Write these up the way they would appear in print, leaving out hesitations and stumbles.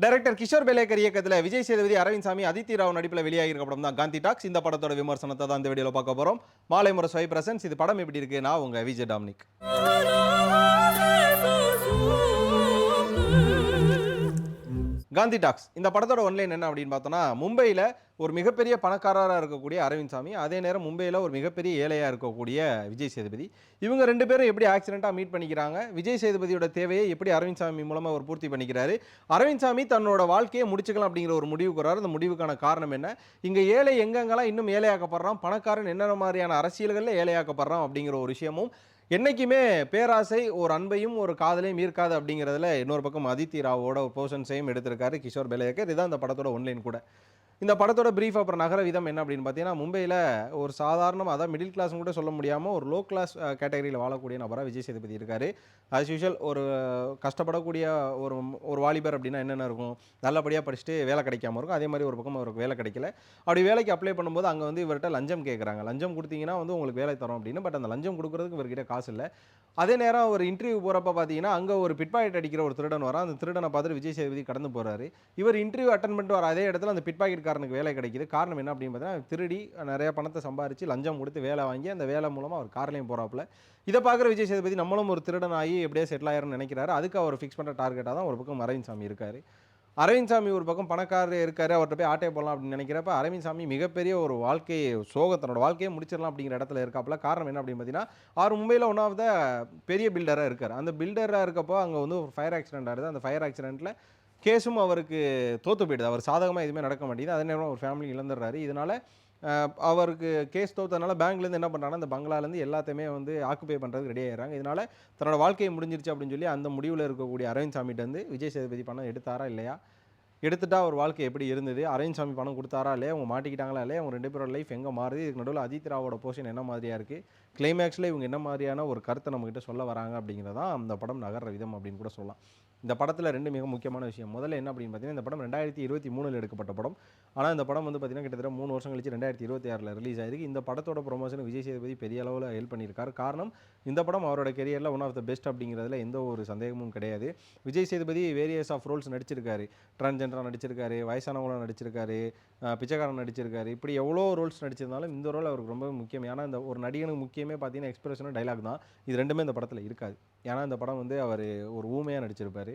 Director Kishore பெலேக்கர் இயக்கத்தில் விஜய் சேதுபதி, அரவிந்த் சாமி, அதித்தி ராவ் நடிப்பில் வெளியாகிருக்க படம் தான் காந்தி டாக்ஸ். இந்த படத்தோட விமர்சனத்தை தான் இந்த வீடியோல பார்க்க போறோம். மாலை முரசு ஃபைவ் பிரசன்ஸ். இது படம் எப்படி இருக்கு? நான் உங்க விஜய் டாமினிக். காந்தி டாக்ஸ் இந்த படத்தோட ஒன்லைன் என்ன அப்படின்னு பார்த்தோம்னா, மும்பையில் ஒரு மிகப்பெரிய பணக்காரராக இருக்கக்கூடிய அரவிந்த் சாமி, அதே நேரம் மும்பையில் ஒரு மிகப்பெரிய ஏழையாக இருக்கக்கூடிய விஜய் சேதுபதி, இவங்க ரெண்டு பேரும் எப்படி ஆக்சிடென்ட்டாக மீட் பண்ணிக்கிறாங்க, விஜய் சேதுபதியோட தேவையை எப்படி அரவிந்த் சாமி மூலமாக ஒரு பூர்த்தி பண்ணிக்கிறாரு, அரவிந்த் சாமி தன்னோட வாழ்க்கையை முடிச்சுக்கலாம் அப்படிங்கிற ஒரு முடிவுக்கு வராரு. அந்த முடிவுக்கான காரணம் என்ன, இங்கே ஏழை எங்கெங்கெல்லாம் இன்னும் ஏழையாக்கப்படுறான், பணக்காரன் என்னென்ன மாதிரியான அரசியல்களில் ஏழையாக்கப்படுறான் அப்படிங்கிற ஒரு விஷயமும், என்னைக்குமே பேராசை ஒரு அன்பையும் ஒரு காதலையும் ஈர்க்காது அப்படிங்கிறதுல இன்னொரு பக்கம் அதித்தி ராவோட ஒரு போர்ஷன்ஸையும் எடுத்திருக்காரு கிஷோர் பெலேக்கர். இதுதான் இந்த படத்தோட ஒன்லைன் கூட. இந்த படத்தோட பிரீஃப் அப்புறம் நகர விதம் என்ன அப்படின்னு பார்த்தீங்கன்னா, மும்பையில் ஒரு சாதாரணமாக அதாவது மிடில் கிளாஸ்னு கூட சொல்ல முடியாமல் ஒரு லோ கிளாஸ் கேட்டகரியில் வாழக்கூடிய நபராக விஜய் சேதுபதி இருக்கார். ஆஸ் யூஷுவல் ஒரு கஷ்டப்படக்கூடிய ஒரு ஒரு வாலிபர் அப்படின்னா என்னென்ன இருக்கும், நல்லபடியாக படிச்சுட்டு வேலை கிடைக்காம இருக்கும். அதே மாதிரி ஒரு பக்கம் அவருக்கு வேலை கிடைக்கல. அப்படி வேலைக்கு அப்ளை பண்ணும்போது அங்கே வந்து இவர்கிட்ட லஞ்சம் கேட்குறாங்க. லஞ்சம் கொடுத்தீங்கன்னா வந்து உங்களுக்கு வேலை தரோம் அப்படின்னு. பட் அந்த லஞ்சம் கொடுக்குறதுக்கு இவர்கிட்ட காசு இல்லை. அதே நேரம் ஒரு இன்டர்வியூ போகிறப்ப பார்த்தீங்கன்னா, அங்கே ஒரு பிட்பாக்கெட் அடிக்கிற ஒரு திருடன் வரான். அந்த திருடனை பார்த்துட்டு விஜய் சேதுபதி கடந்து போகிறாரு. இவர் இன்டர்வியூ அட்டன் பண்ணிட்டு வர அதே இடத்துல அந்த பிட்பாக்கெட் காரனுக்கு வேலை கிடைக்குது. காரணம் என்ன அப்படின்னு பார்த்தீங்கன்னா, திருடி நிறைய பணத்தை சம்பாரித்து லஞ்சம் கொடுத்து வேலை வாங்கி அந்த வேலை மூலமாக அவர் கார்லையும் போகிறாப்புல. இதை பார்க்குற விஜய் சேதுபதி நம்மளும் ஒரு திருடன் ஆகி எப்படியே செட்டில் ஆயிரம்னு நினைக்கிறாரு. அதுக்கு அவர் ஃபிக்ஸ் பண்ணுற டார்கெட்டாக தான் ஒரு பக்கம் அரவிந்த் சாமி இருக்கார். அரவிந்த் சாமி ஒரு பக்கம் பணக்காரர் இருக்காரு, அவர்கிட்ட போய் ஆட்டையை போடலாம் அப்படின்னு நினைக்கிறப்ப அரவிந்த் சாமி மிகப்பெரிய ஒரு வாழ்க்கையை தன்னோட வாழ்க்கையை முடிச்சிடலாம் அப்படிங்கிற இடத்துல இருக்காப்புல. காரணம் என்ன அப்படின்னு பார்த்தீங்கன்னா, அவர் மும்பையில் ஒன் ஆஃப் த பெரிய பில்டராக இருக்கார். அந்த பில்டராக இருக்கப்போ அங்கே வந்து ஒரு ஃபயர் ஆக்சிடென்ட் ஆகுது. அந்த ஃபயர் ஆக்சிடென்ட்டில் கேஸும் அவருக்கு தோற்று போயிடுது. அவர் சாதகமாக எதுவுமே நடக்க மாட்டேங்குது. அதே நேரம் ஒரு ஃபேமிலி இழந்துடுறாரு. இதனால் அவருக்கு கேஸ் தோற்றதுனால பேங்க்லேருந்து என்ன பண்ணுறாங்கன்னா, இந்த பங்களாலேருந்து எல்லாத்தையுமே வந்து ஆக்குபை பண்ணுறதுக்கு ரெடி ஆயிடுறாங்க. இதனால் தன்னோட வாழ்க்கையை முடிஞ்சிருச்சு அப்படின்னு சொல்லி அந்த முடிவில் இருக்கக்கூடிய அரவிந்த் சாமிகிட்ட வந்து விஜய் சேதுபதி பணம் எடுத்தாரா இல்லையா, எடுத்துட்டா ஒரு வாழ்க்கை எப்படி இருந்தது, அரவிந்த் சாமி பணம் கொடுத்தாரா இல்லையா, அவங்க மாட்டிக்கிட்டாங்களா இல்லையா, அவங்க ரெண்டு பேரோட லைஃப் எங்கே மாறுது, இதுக்கு நடுவில் அதித்தி ராவோட போர்ஷன் என்ன மாதிரியாக இருக்குது, கிளைமேக்ஸில் இவங்க என்ன மாதிரியான ஒரு கருத்தை நம்மகிட்ட சொல்ல வராங்க அப்படிங்கிறதான் அந்த படம் நகர்ற விதம் அப்படின்னு கூட சொல்லலாம். இந்த படத்தில் ரெண்டு மிக முக்கியமான விஷயம். முதல்ல என்ன அப்படின்னு பார்த்தீங்கன்னா, இந்த படம் 2023 எடுக்கப்பட்ட படம். ஆனால் இந்த படம் வந்து பார்த்தீங்கன்னா கிட்டத்தட்ட 3 வருஷம் கழிச்சு 2026 ரிலீஸ் ஆயிருக்கு. இந்த படத்தோட ப்ரொமோஷன் விஜய் சேதுபதி பெரிய அளவில் ஹெல்ப் பண்ணியிருக்காரு. காரணம், இந்த படம் அவரோட கெரியரில் ஒன் ஆஃப் த பெஸ்ட் அப்படிங்கிறதுல எந்த ஒரு சந்தேகமும் கிடையாது. Vijay Sethupathi various of roles நடிச்சிருக்காரு. டிரான்ஜெண்டராக நடிச்சிருக்காரு, வயசானவங்களும் நடிச்சிருக்காரு, பிச்சைக்காரன் நடிச்சிருக்காரு. இப்படி எவ்வளோ ரோல்ஸ் நடிச்சிருந்தாலும் இந்த ரோல் அவருக்கு ரொம்ப முக்கியம். ஏன்னா இந்த ஒரு நடிகனுக்கு முக்கியமே பார்த்தீங்கன்னா எக்ஸ்பிரஷனும் டைலாக் தான். இது ரெண்டுமே இந்த படத்தில் இருக்காது. ஏன்னா இந்த படம் வந்து அவர் ஒரு ஊமையாக நடிச்சிருப்பார்.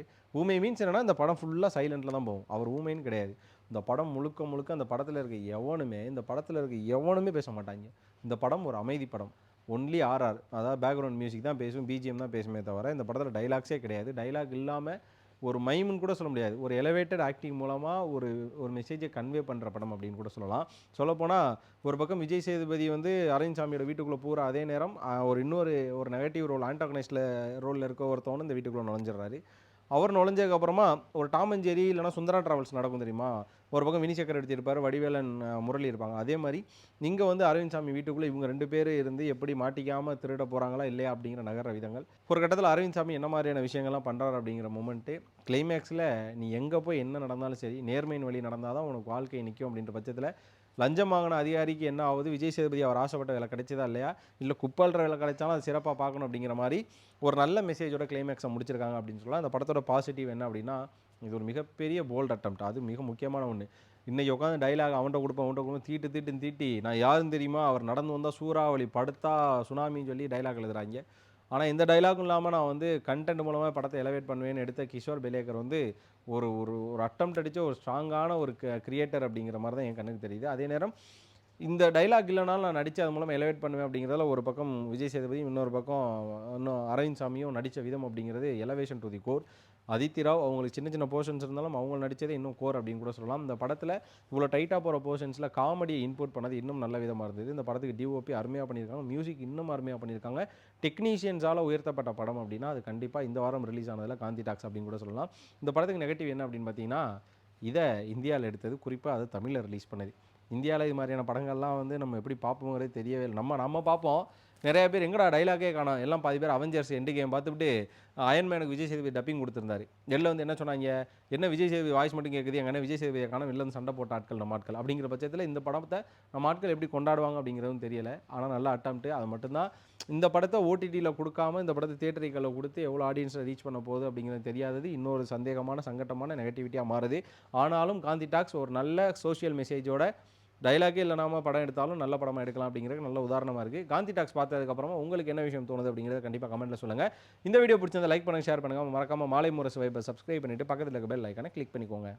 ஊமை மீன்ஸ் என்னன்னா, இந்த படம் ஃபுல்லாக சைலண்டில் தான் போகும். அவர் ஊமைன்னு கிடையாது. இந்த படம் முழுக்க முழுக்க அந்த படத்தில் இருக்க எவனுமே பேச மாட்டாங்க. இந்த படம் ஒரு அமைதி படம். ஒன்லி ஆர்ஆர், அதாவது பேக்ரவுண்ட் மியூசிக் தான் பேசும், பிஜிஎம் தான் பேசுமே தவிர இந்த படத்தில் டைலாக்ஸே கிடையாது. டைலாக் இல்லாமல் ஒரு மைமுன்னு கூட சொல்ல முடியாது. ஒரு எலவேட்டட் ஆக்டிங் மூலமாக ஒரு ஒரு மெசேஜை கன்வே பண்ணுற படம் அப்படின்னு கூட சொல்லலாம். சொல்லப்போனால் ஒரு பக்கம் விஜய் சேதுபதி வந்து அரவிந்த் சாமியோட வீட்டுக்குள்ளே பூரா, அதே நேரம் ஒரு நெகட்டிவ் ரோல் ஆன்டாகனிஸ்டில் ரோலில் இருக்க ஒருத்தவனு இந்த வீட்டுக்குள்ளே நுழைஞ்சிடறாரு. அவர் நுழைஞ்சதுக்கப்புறமா ஒரு டாம் அண்ட் ஜெரி இல்லைனா சுந்தரா டிராவல்ஸ் நடக்கும் தெரியுமா, ஒரு பக்கம் வினி சக்கரவர்த்தி இருப்பார், வடிவேலன் முரளி இருப்பாங்க. அதே மாதிரி இங்கே வந்து அரவிந்த் சாமி வீட்டுக்குள்ளே இவங்க ரெண்டு பேர் இருந்து எப்படி மாட்டிக்காமல் திருட போகிறாங்களா இல்லையா அப்படிங்கிற நகர விதங்கள். ஒரு கட்டத்தில் அரவிந்த் சாமி என்ன மாதிரியான விஷயங்கள்லாம் பண்ணுறாரு அப்படிங்கிற மொமெண்ட்டு கிளைமேக்ஸில் நீ எங்கே போய் என்ன நடந்தாலும் சரி, நேர்மையின் வழி நடந்தால் தான் உனக்கு வாழ்க்கை நிற்கும் அப்படின்ற பட்சத்தில் லஞ்சம் வாங்கின அதிகாரிக்கு என்ன ஆகுது, விஜய் சேதுபதி அவர் ஆசைப்பட்ட வேலை கிடைச்சதா இல்லையா, இல்லை குப்பல்ற வேலை கிடைச்சாலும் அது சிறப்பாக பார்க்கணும் அப்படிங்கிற மாதிரி ஒரு நல்ல மெசேஜோட கிளைமேக்ஸை முடிச்சிருக்காங்க அப்படின்னு சொல்லலாம். அந்த படத்தோட பாசிட்டிவ் என்ன அப்படின்னா, இது ஒரு மிகப்பெரிய போல்ட் அட்டம்ப்ட். அது மிக முக்கியமான ஒன்று. இன்றைக்கி உட்காந்து டைலாக் அவன்கிட்ட தீட்டி நான் யாருன்னு தெரியுமா, அவர் நடந்து வந்தால் சூறாவளி, படுத்தா சுனாமின்னு சொல்லி டைலாக் எழுதுறாங்க. ஆனால் இந்த டைலாகும் இல்லாமல் நான் வந்து கண்டென்ட் மூலமாக படத்தை எலவேட் பண்ணுவேன்னு எடுத்த கிஷோர் பெலேக்கர் வந்து ஒரு ஒரு ஒரு அட்டம்ப்ட் அடித்த ஒரு ஸ்ட்ராங்கான ஒரு கிரியேட்டர் அப்படிங்கிற மாதிரி தான் என் கண்ணுக்கு தெரியுது. அதே நேரம் இந்த டைலாக் இல்லைனாலும் நான் நடித்து அது மூலமாக எலவேட் பண்ணுவேன் அப்படிங்கிறதுல ஒரு பக்கம் விஜய் சேதுபதி, இன்னொரு பக்கம் இன்னும் அரவிந்த் சாமியும் நடித்த விதம் அப்படிங்கிறது elevation to the core. Aditi Rao அவங்களுக்கு சின்ன சின்ன போர்ஷன்ஸ் இருந்தாலும் அவங்க நடித்ததே இன்னும் கோர் அப்படின்னு கூட சொல்லலாம். இந்த படத்தில் இவ்வளோ டைட்டாக போகிற போர்ஷன்ஸில் காமெடியை இன்புட் பண்ணது இன்னும் நல்ல விதமாக இருந்தது. இந்த படத்துக்கு டிஓபி அருமையாக பண்ணியிருக்காங்க, மியூசிக் இன்னும் அருமையாக பண்ணியிருக்காங்க. டெக்னீஷியன்ஸால் உயர்த்தப்பட்ட படம் அப்படின்னா அது கண்டிப்பாக இந்த வாரம் ரிலீஸ் ஆனதில் காந்தி டாக்ஸ் அப்படின்னு கூட சொல்லலாம். இந்த படத்துக்கு நெகட்டிவ் என்ன அப்படின்னு பார்த்தீங்கன்னா, இதை இந்தியாவில் எடுத்தது, குறிப்பாக அது தமிழில் ரிலீஸ் பண்ணது. இந்தியாவில் இது மாதிரியான படங்கள்லாம் வந்து நம்ம எப்படி பார்ப்போங்கிறது தெரியவே இல்லை. நம்ம பார்ப்போம், நிறைய பேர் எங்கடா டைலாக்கே காணோம், எல்லாம் பாதி பேர் அவெஞ்சர்ஸ் எண்டு கேம் பார்த்துட்டு அயன்மேனுக்கு விஜய் சேதுபதி டப்பிங் கொடுத்துருந்தாரு. வெளில வந்து என்ன சொன்னாங்க, என்ன விஜய் சேதுபதி வாய்ஸ் மட்டும் கேட்குது, எங்க அண்ணன் விஜய் சேதுபதியை காணோம், வெளில வந்து சண்டை போட்ட ஆட்கள் நம்ம ஆட்கள். அப்படிங்கிற பட்சத்தில் இந்த படத்தை நம்ம ஆட்கள் எப்படி கொண்டாடுவாங்க அப்படிங்கிறதும் தெரியல. ஆனால் நல்ல அட்டம்ப்ட்டு. அது மட்டும்தான் இந்த படத்தை ஓடிடியில் கொடுக்காம இந்த படத்தை தியேட்டரிகளில் கொடுத்து எவ்வளோ ஆடியன்ஸை ரீச் பண்ண போகுது அப்படிங்கிறது தெரியாதது இன்னொரு சந்தேகமான சங்கட்டமான நெகட்டிவிட்டியாக மாறுது. ஆனாலும் காந்தி டாக்ஸ் ஒரு நல்ல சோஷியல் மெசேஜோட டைலாக்கே இல்லைனாம படம் எடுத்தாலும் நல்ல படமாக எடுக்கலாம் அப்படிங்கிறது நல்ல உதாரணமாக இருக்குது. காந்தி டாக்ஸ் பார்த்ததுக்கப்புறமா உங்களுக்கு என்ன விஷயம் தோணுது அப்படிங்கிறத கண்டிப்பாக கமெண்ட்டில் சொல்லுங்கள். இந்த வீடியோ பிடிச்சிருந்தா லைக் பண்ணுங்கள், ஷேர் பண்ணுங்கள். மறக்காமல் மாலை முரசு வைப்பை சப்ஸ்கிரைப் பண்ணிவிட்டு பக்கத்தில் இருக்க பெல் ஐக்கானை கிளிக் பண்ணிக்கோங்க.